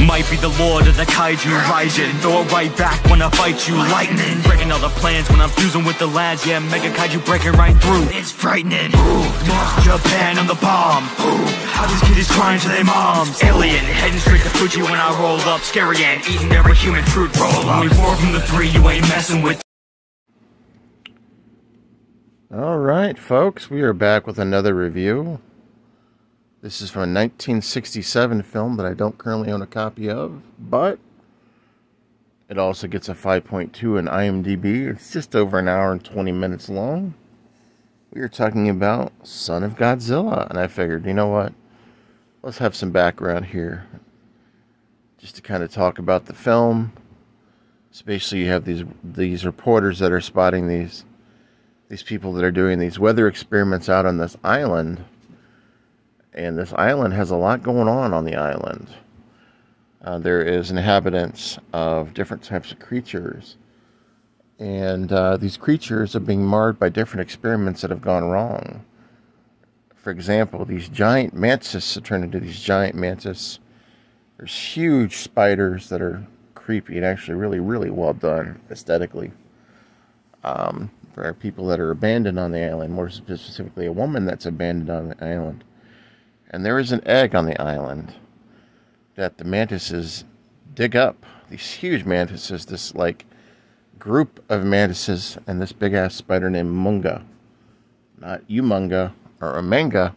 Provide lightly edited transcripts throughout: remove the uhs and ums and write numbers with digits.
might be the lord of the Kaiju rising. Throw it right back when I fight you, lightning. Breaking all the plans when I'm fusing with the lads. Yeah, mega Kaiju breaking right through. It's frightening. North Japan on the bomb. How these kiddies crying to their moms. Alien, heading straight to Fuji when I roll up. Scary and eating every human fruit roll up. Only 4 from the 3 you ain't messing with. Alright folks, we are back with another review. This is from a 1967 film that I don't currently own a copy of, but it also gets a 5.2 in IMDb. It's just over an hour and 20 minutes long. We are talking about Son of Godzilla, and I figured, you know what, let's have some background here just to kind of talk about the film. So basically you have these reporters that are spotting these people that are doing these weather experiments out on this island. And this island has a lot going on the island. There is inhabitants of different types of creatures. And these creatures are being marred by different experiments that have gone wrong. For example, these giant mantises are turned into these giant mantises. There's huge spiders that are creepy and actually really, really well done aesthetically. There are people that are abandoned on the island, more specifically a woman that's abandoned on the island. And there is an egg on the island that the mantises dig up. These huge mantises, this like group of mantises, and this big ass spider named Munga. Not Umunga or Umanga,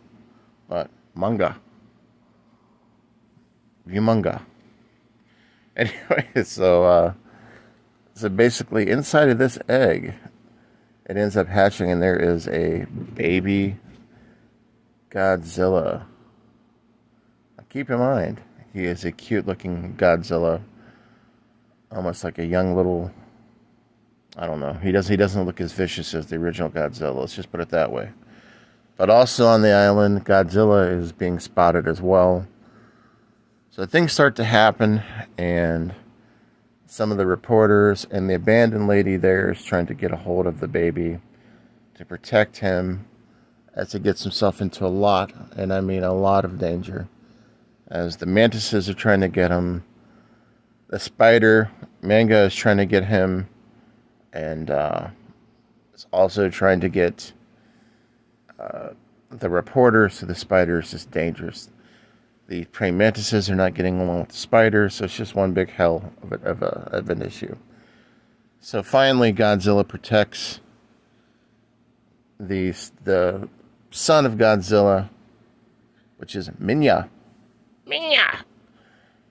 but Munga. Umunga. Anyway, so basically inside of this egg, it ends up hatching, and there is a baby Godzilla. Keep in mind, he is a cute-looking Godzilla, almost like a young little. I don't know. He doesn't look as vicious as the original Godzilla. Let's just put it that way. But also on the island, Godzilla is being spotted as well. So things start to happen, and some of the reporters and the abandoned lady there is trying to get a hold of the baby to protect him as he gets himself into a lot, and I mean a lot of danger. As the mantises are trying to get him, the spider, Manga, is trying to get him, and is also trying to get the reporter, so the spider is just dangerous. The praying mantises are not getting along with the spider, so it's just one big hell of an issue. So finally, Godzilla protects the son of Godzilla, which is Minya.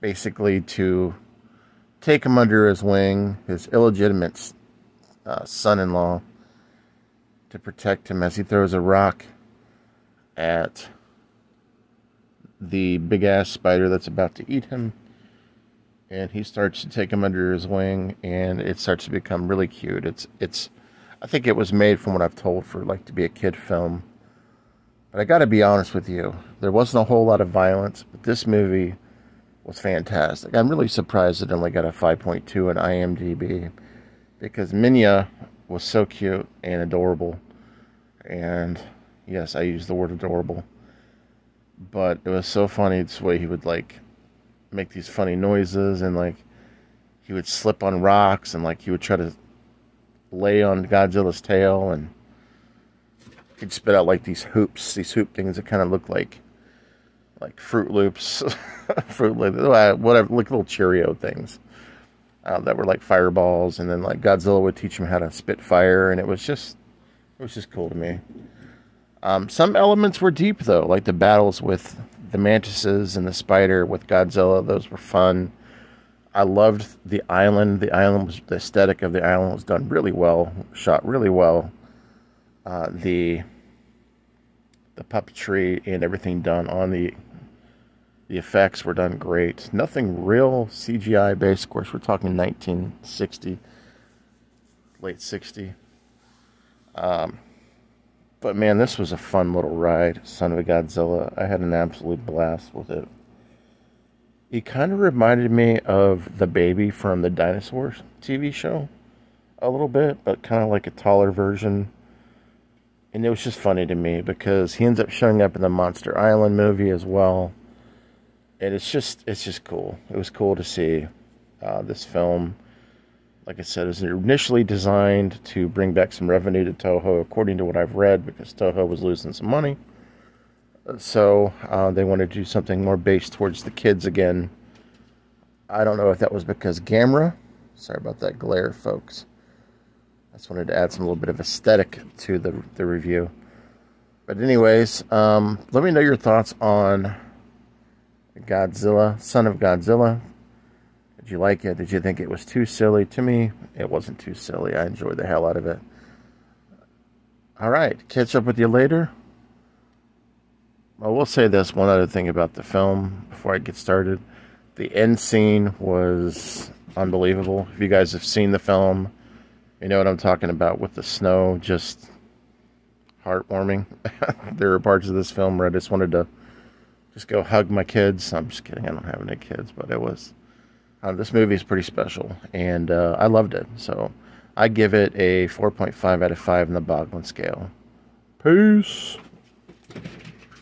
Basically to take him under his wing, his illegitimate son-in-law, to protect him as he throws a rock at the big-ass spider that's about to eat him. And he starts to take him under his wing, and it starts to become really cute. I think it was made, from what I've told, for like to be a kid film. But I gotta be honest with you, there wasn't a whole lot of violence, but this movie was fantastic. I'm really surprised it only got a 5.2 in IMDb, because Minya was so cute and adorable. And yes, I use the word adorable. But it was so funny the way he would like make these funny noises, and like he would slip on rocks, and like he would try to lay on Godzilla's tail, and he'd spit out like these hoop things that kind of look like Fruit Loops, whatever, like little Cheerio things that were like fireballs. And then like Godzilla would teach him how to spit fire, and it was just cool to me. Some elements were deep though, like the battles with the mantises and the spider with Godzilla. Those were fun. I loved the island. The aesthetic of the island was done really well, shot really well. The puppetry and everything done on the effects were done great. Nothing real CGI based. Of course, we're talking 1960, late 60. But man, this was a fun little ride. Son of a Godzilla. I had an absolute blast with it. He kind of reminded me of the baby from the Dinosaurs TV show a little bit, but kind of like a taller version. And it was just funny to me because he ends up showing up in the Monster Island movie as well. And it's just cool. It was cool to see this film. Like I said, it was initially designed to bring back some revenue to Toho, according to what I've read, because Toho was losing some money. So they wanted to do something more based towards the kids again. I don't know if that was because Gamera. Sorry about that glare, folks. I just wanted to add some little bit of aesthetic to the review. But anyways, let me know your thoughts on Godzilla, Son of Godzilla. Did you like it? Did you think it was too silly? To me, it wasn't too silly. I enjoyed the hell out of it. Alright, catch up with you later. Well, we'll say this one other thing about the film before I get started. The end scene was unbelievable. If you guys have seen the film, you know what I'm talking about with the snow. Just heartwarming. There are parts of this film where I just wanted to just go hug my kids. I'm just kidding. I don't have any kids, but it was... this movie is pretty special, and I loved it. So I give it a 4.5 out of 5 in the Bogman scale. Peace.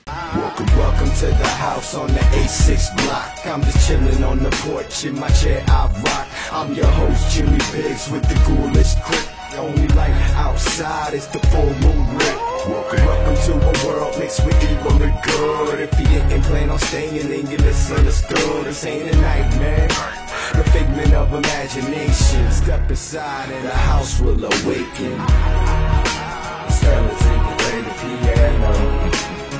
Welcome to the house on the A6 block. I'm just chilling on the porch in my chair I rock. I'm your host Jimmy Biggs with the ghoulish clip. The only light outside is the full moon lit. Welcome to a world mixed with evil and good. If you didn't plan on staying, then you misunderstood. This ain't a nightmare, the figment of imagination. Step aside and the house will awaken. Skeletons play the piano.